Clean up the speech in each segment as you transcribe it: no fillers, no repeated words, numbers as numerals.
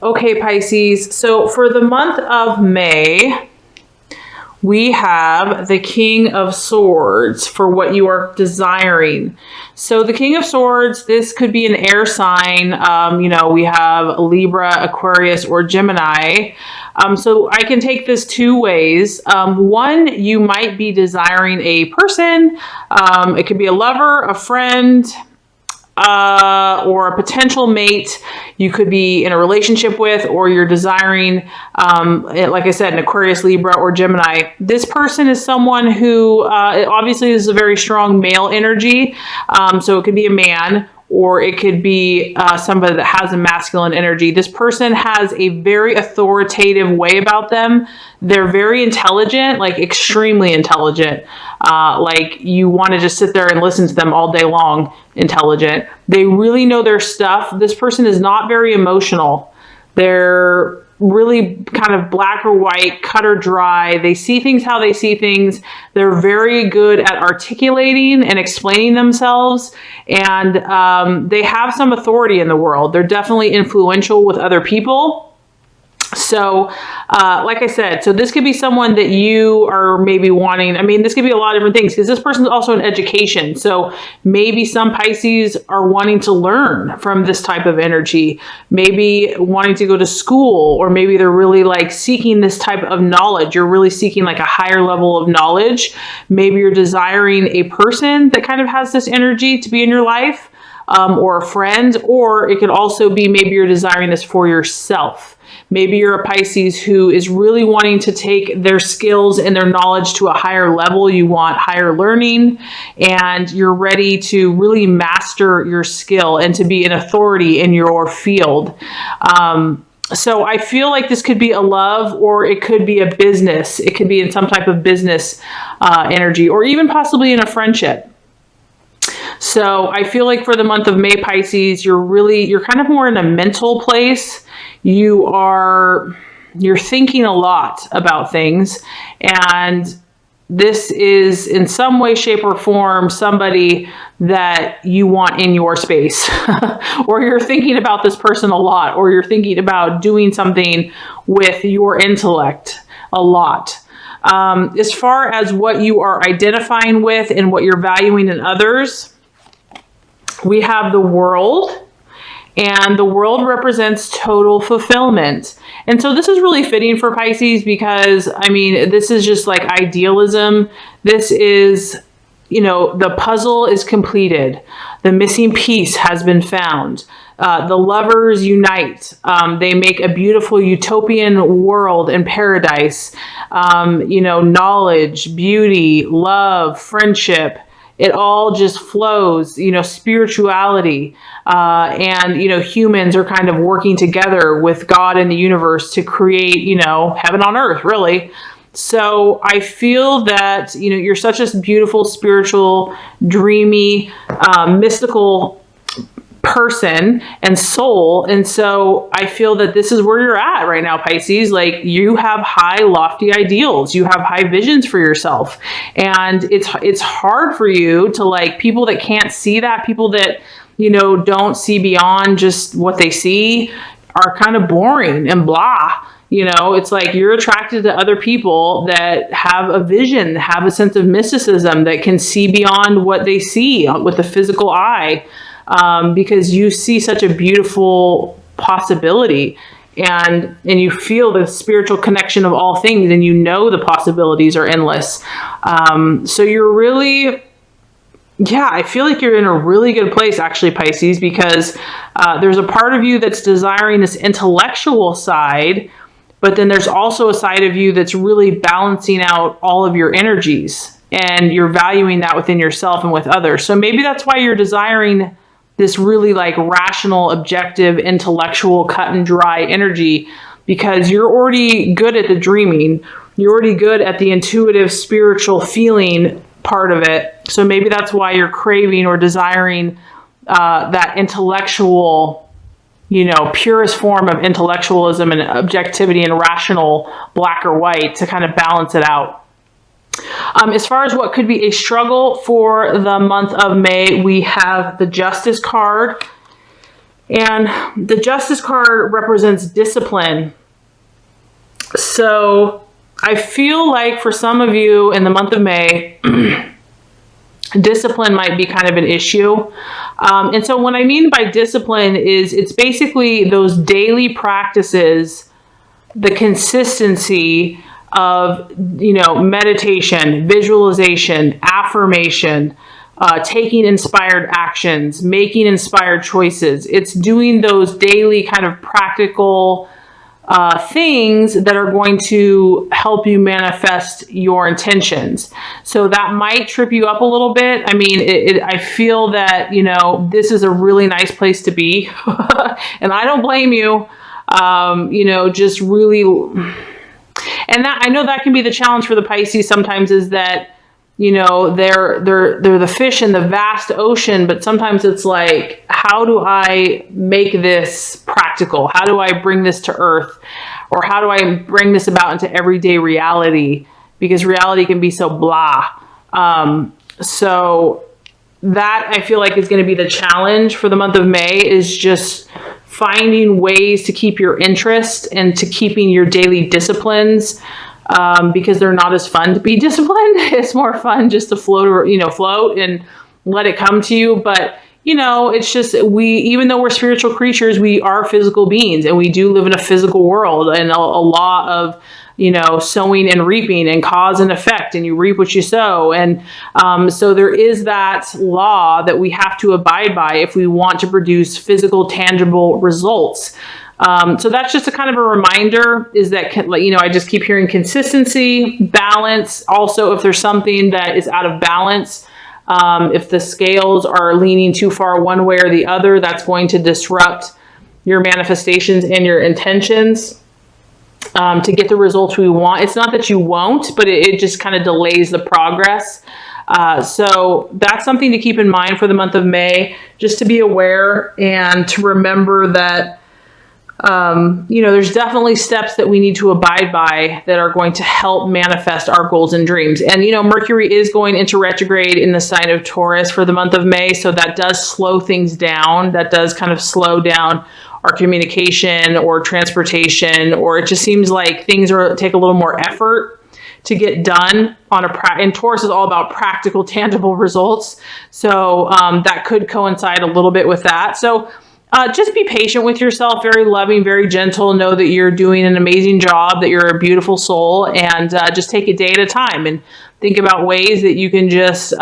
Okay, Pisces. So for the month of May, we have the King of Swords for what you are desiring. So the King of Swords, this could be an air sign. We have Libra, Aquarius, or Gemini. So I can take this two ways. One, you might be desiring a person. It could be a lover, a friend, or a potential mate you could be in a relationship with, or you're desiring, like I said, an Aquarius, Libra, or Gemini. This person is someone who obviously is a very strong male energy. So it could be a man, or it could be somebody that has a masculine energy. This person has a very authoritative way about them. They're very intelligent, like extremely intelligent. Like you want to just sit there and listen to them all day long. Intelligent. They really know their stuff. This person is not very emotional. They're really kind of black or white, cut or dry. They see things how they see things. They're very good at articulating and explaining themselves. And they have some authority in the world. They're definitely influential with other people. So, like I said, so this could be someone that you are maybe wanting. I mean, this could be a lot of different things because this person's also in education. So maybe some Pisces are wanting to learn from this type of energy, maybe wanting to go to school, or maybe they're really like seeking this type of knowledge. You're really seeking like a higher level of knowledge. Maybe you're desiring a person that kind of has this energy to be in your life, or a friend, or it could also be maybe you're desiring this for yourself. Maybe you're a Pisces who is really wanting to take their skills and their knowledge to a higher level. You want higher learning, and you're ready to really master your skill and to be an authority in your field. So I feel like this could be a love, or it could be a business. It could be in some type of business energy, or even possibly in a friendship. So I feel like for the month of May, Pisces, you're kind of more in a mental place. You're thinking a lot about things, and this is in some way, shape, or form somebody that you want in your space, or you're thinking about this person a lot, or you're thinking about doing something with your intellect a lot. As far as what you are identifying with and what you're valuing in others, we have the World, and the World represents total fulfillment. And so this is really fitting for Pisces because, I mean, this is just like idealism. This is, the puzzle is completed. The missing piece has been found. The lovers unite. They make a beautiful utopian world and paradise. Knowledge, beauty, love, friendship. It all just flows, spirituality, and, humans are kind of working together with God and the universe to create, heaven on earth, really. So I feel that, you're such a beautiful, spiritual, dreamy, mystical person and soul. And so I feel that this is where you're at right now, Pisces. Like, you have high, lofty ideals. You have high visions for yourself. And it's hard for you to, like, people that can't see that, people that, don't see beyond just what they see, are kind of boring and blah. It's like you're attracted to other people that have a vision, have a sense of mysticism, that can see beyond what they see with the physical eye. Because you see such a beautiful possibility, and you feel the spiritual connection of all things, and the possibilities are endless. So you're really, I feel like you're in a really good place, actually, Pisces, because there's a part of you that's desiring this intellectual side, but then there's also a side of you that's really balancing out all of your energies, and you're valuing that within yourself and with others. So maybe that's why you're desiring this really like rational, objective, intellectual, cut and dry energy, because you're already good at the dreaming. You're already good at the intuitive, spiritual feeling part of it. So maybe that's why you're craving or desiring that intellectual, purest form of intellectualism and objectivity and rational black or white to kind of balance it out. As far as what could be a struggle for the month of May, we have the Justice card, And the Justice card represents discipline. So I feel like for some of you in the month of May, discipline might be kind of an issue. And so what I mean by discipline is it's basically those daily practices, the consistency of, meditation, visualization, affirmation, taking inspired actions, making inspired choices. It's doing those daily kind of practical things that are going to help you manifest your intentions. So that might trip you up a little bit. I mean, I feel that, this is a really nice place to be. And I don't blame you. Just really, and that I know that can be the challenge for the Pisces sometimes, is that, they're the fish in the vast ocean, but sometimes it's like, how do I make this practical? How do I bring this to earth? Or how do I bring this about into everyday reality? Because reality can be so blah. So that I feel like is going to be the challenge for the month of May, is just finding ways to keep your interest and to keeping your daily disciplines, because they're not as fun to be disciplined. It's more fun just to float and let it come to you. But, it's just, even though we're spiritual creatures, we are physical beings, and we do live in a physical world, and a law of, sowing and reaping, and cause and effect, and you reap what you sow. And so there is that law that we have to abide by if we want to produce physical, tangible results. So that's just a kind of a reminder, is that, I just keep hearing consistency, balance. Also, if there's something that is out of balance, if the scales are leaning too far one way or the other, that's going to disrupt your manifestations and your intentions. To get the results we want. It's not that you won't, but it just kind of delays the progress. So that's something to keep in mind for the month of May, just to be aware and to remember that, there's definitely steps that we need to abide by that are going to help manifest our goals and dreams. And, Mercury is going into retrograde in the sign of Taurus for the month of May. So that does slow things down. That does kind of slow down our communication or transportation, or it just seems like things take a little more effort to get done and Taurus is all about practical, tangible results. So that could coincide a little bit with that. So just be patient with yourself, very loving, very gentle. Know that you're doing an amazing job, that you're a beautiful soul, and just take it day at a time and think about ways that you can just,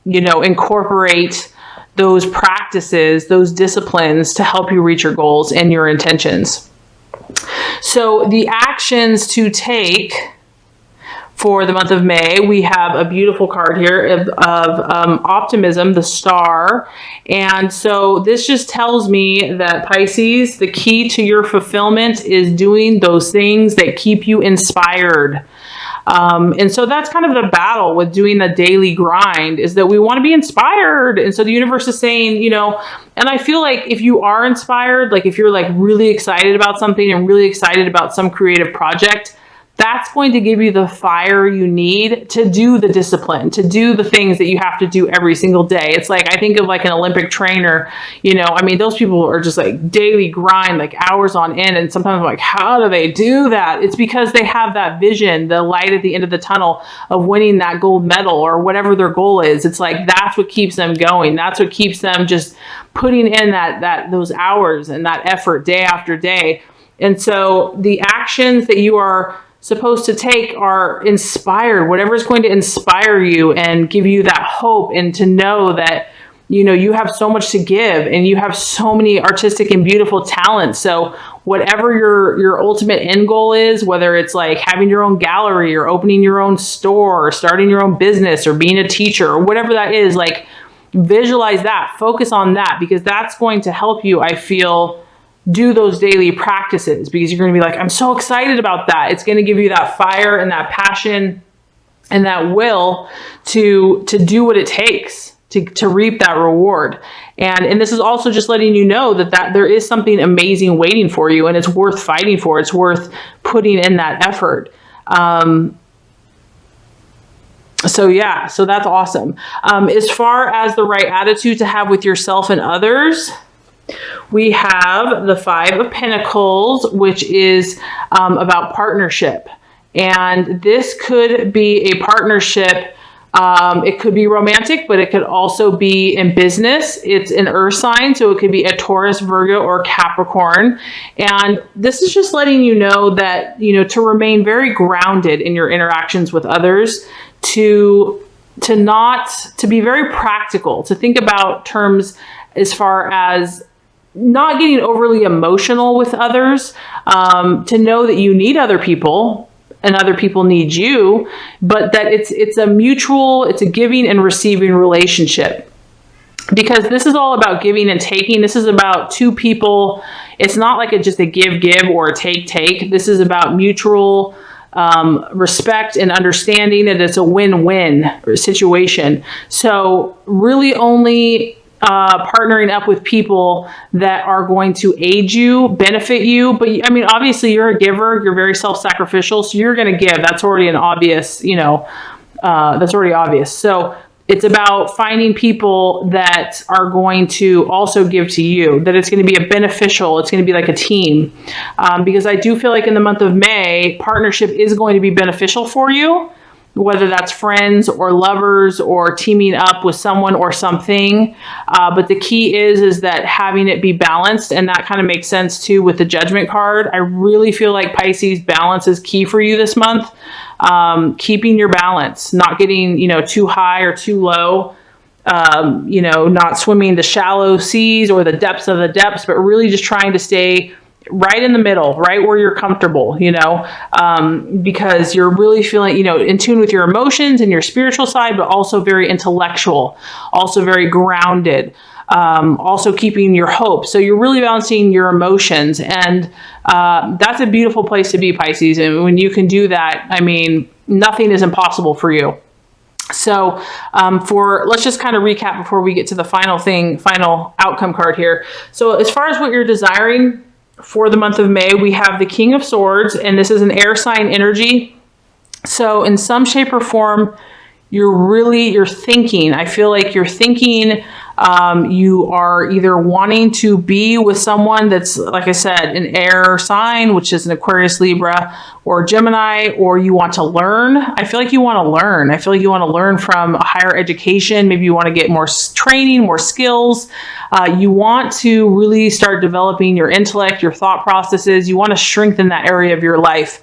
incorporate those practices, those disciplines to help you reach your goals and your intentions. So the actions to take for the month of May, we have a beautiful card here of optimism, the star. And so this just tells me that, Pisces, the key to your fulfillment is doing those things that keep you inspired. And so that's kind of the battle with doing the daily grind, is that we want to be inspired. And so the universe is saying, and I feel like if you are inspired, like if you're like really excited about something and really excited about some creative project, that's going to give you the fire you need to do the discipline, to do the things that you have to do every single day. It's like, I think of like an Olympic trainer, those people are just like daily grind, like hours on end. And sometimes I'm like, how do they do that? It's because they have that vision, the light at the end of the tunnel of winning that gold medal or whatever their goal is. It's like, that's what keeps them going. That's what keeps them just putting in those hours and that effort day after day. And so the actions that you are supposed to take are inspired, whatever is going to inspire you and give you that hope, and to know that, you have so much to give and you have so many artistic and beautiful talents. So whatever your ultimate end goal is, whether it's like having your own gallery or opening your own store or starting your own business or being a teacher or whatever that is, like visualize that, focus on that, because that's going to help you, I feel, do those daily practices, because you're going to be like, I'm so excited about that. It's going to give you that fire and that passion and that will to do what it takes to reap that reward. And this is also just letting you know that there is something amazing waiting for you, and it's worth fighting for. It's worth putting in that effort. So that's awesome. As far as the right attitude to have with yourself and others, We have the Five of Pentacles, which is about partnership. And this could be a partnership. It could be romantic, but it could also be in business. It's an earth sign, so it could be a Taurus, Virgo, or Capricorn. And this is just letting you know that, to remain very grounded in your interactions with others, to be very practical, to think about terms as far as not getting overly emotional with others, to know that you need other people and other people need you, but that it's a giving and receiving relationship. Because this is all about giving and taking. This is about two people. It's not like just a give or a take. This is about mutual respect and understanding that it's a win-win situation. So really only partnering up with people that are going to aid you, benefit you. But I mean, obviously you're a giver, you're very self-sacrificial, so you're going to give. That's already an obvious, that's already obvious. So it's about finding people that are going to also give to you, that it's going to be a beneficial, it's going to be like a team. Because I do feel like in the month of May, partnership is going to be beneficial for you, whether that's friends or lovers or teaming up with someone or something. But the key is that having it be balanced, and that kind of makes sense too with the Judgment card. I really feel like Pisces, balance is key for you this month. Keeping your balance, not getting, too high or too low, not swimming the shallow seas or the depths of the depths, but really just trying to stay right in the middle, right where you're comfortable, because you're really feeling, in tune with your emotions and your spiritual side, but also very intellectual, also very grounded, also keeping your hope. So you're really balancing your emotions, and that's a beautiful place to be, Pisces. And when you can do that, I mean, nothing is impossible for you. So let's just kind of recap before we get to the final outcome card here. So as far as what you're desiring for the month of May, we have the King of Swords, and this is an air sign energy. So in some shape or form, you're thinking, I feel like you're thinking, you are either wanting to be with someone that's, like I said, an air sign, which is an Aquarius, Libra, or Gemini, or you want to learn. I feel like you want to learn. I feel like you want to learn from a higher education. Maybe you want to get more training, more skills. You want to really start developing your intellect, your thought processes. You want to strengthen that area of your life,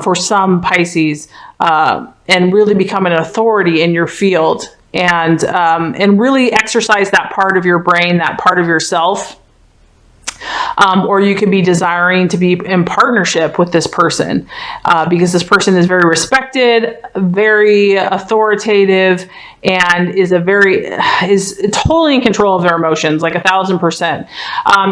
for some Pisces, and really become an authority in your field, and really exercise that part of your brain, that part of yourself. Or you could be desiring to be in partnership with this person, because this person is very respected, very authoritative, and is totally in control of their emotions, like 1,000%.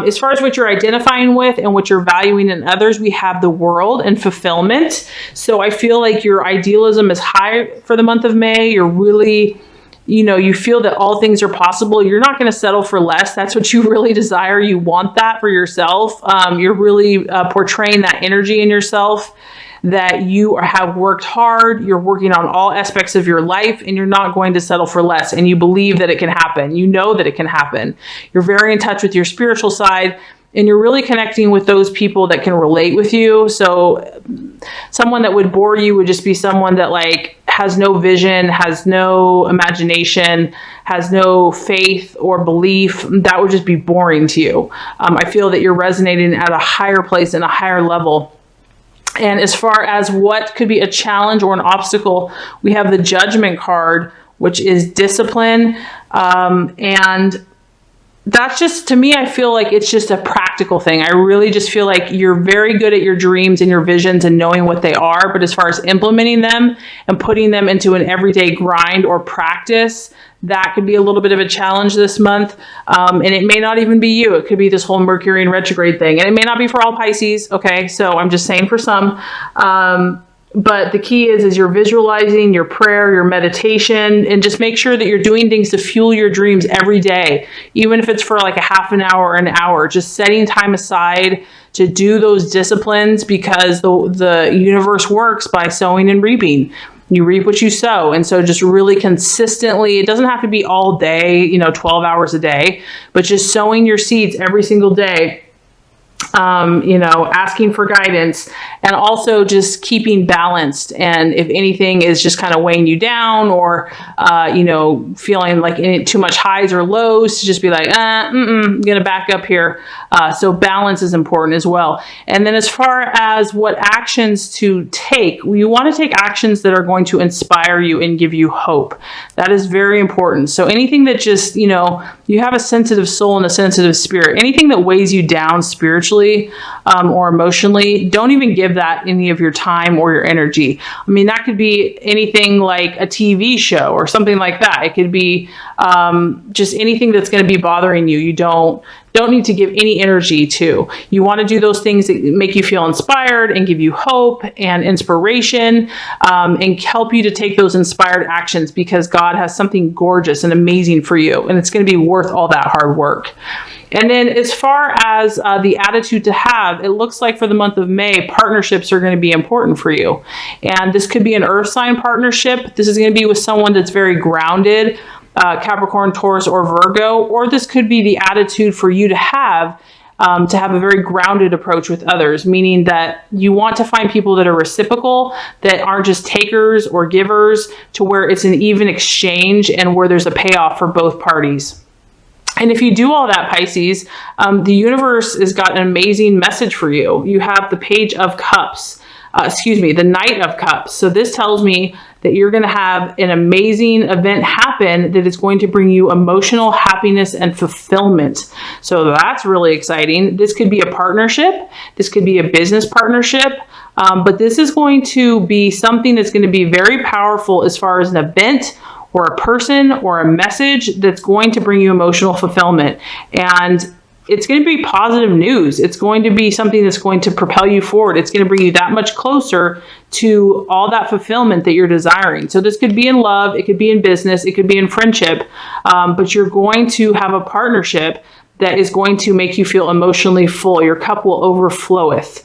As far as what you're identifying with and what you're valuing in others, we have the World and fulfillment. So I feel like your idealism is high for the month of May. You're really, you feel that all things are possible. You're not going to settle for less. That's what you really desire. You want that for yourself. You're really portraying that energy in yourself, that you have worked hard. You're working on all aspects of your life, and you're not going to settle for less. And you believe that it can happen. You know that it can happen. You're very in touch with your spiritual side, and you're really connecting with those people that can relate with you. So someone that would bore you would just be someone that has no vision, has no imagination, has no faith or belief. That would just be boring to you. I feel that you're resonating at a higher place and a higher level. And as far as what could be a challenge or an obstacle, we have the Judgment card, which is discipline. And that's just, to me, I feel like it's just a practical thing. I really just feel like you're very good at your dreams and your visions and knowing what they are. But as far as implementing them and putting them into an everyday grind or practice, that could be a little bit of a challenge this month. And it may not even be you. It could be this whole Mercury in retrograde thing. And it may not be for all Pisces. Okay, so I'm just saying for some. But the key is your visualizing, your prayer, your meditation, and just make sure that you're doing things to fuel your dreams every day, even if it's for like a half an hour or an hour, just setting time aside to do those disciplines, because the universe works by sowing and reaping. You reap what you sow. And so just really consistently, it doesn't have to be all day, 12 hours a day, but just sowing your seeds every single day, asking for guidance, and also just keeping balanced. And if anything is just kind of weighing you down, or, feeling like too much highs or lows, to just be like, I'm going to back up here. So balance is important as well. And then as far as what actions to take, you want to take actions that are going to inspire you and give you hope. That is very important. So anything that just, you have a sensitive soul and a sensitive spirit, anything that weighs you down spiritually or emotionally, don't even give that any of your time or your energy. I mean, that could be anything like a TV show or something like that. It could be just anything that's going to be bothering you. You don't need to give any energy to. You want to do those things that make you feel inspired and give you hope and inspiration, and help you to take those inspired actions, because God has something gorgeous and amazing for you, and it's going to be worth all that hard work. And then as far as the attitude to have, it looks like for the month of May, partnerships are going to be important for you. And this could be an earth sign partnership. This is going to be with someone that's very grounded, Capricorn, Taurus, or Virgo, or this could be the attitude for you to have a very grounded approach with others, meaning that you want to find people that are reciprocal, that aren't just takers or givers, to where it's an even exchange and where there's a payoff for both parties. And if you do all that, Pisces, the universe has got an amazing message for you. You have the Page of Cups, the Knight of Cups. So this tells me that you're going to have an amazing event happen that is going to bring you emotional happiness and fulfillment. So that's really exciting. This could be a partnership. This could be a business partnership. But this is going to be something that's going to be very powerful as far as an event or a person or a message that's going to bring you emotional fulfillment. And it's going to be positive news. It's going to be something that's going to propel you forward. It's going to bring you that much closer to all that fulfillment that you're desiring. So this could be in love, it could be in business, it could be in friendship, but you're going to have a partnership that is going to make you feel emotionally full. Your cup will overfloweth.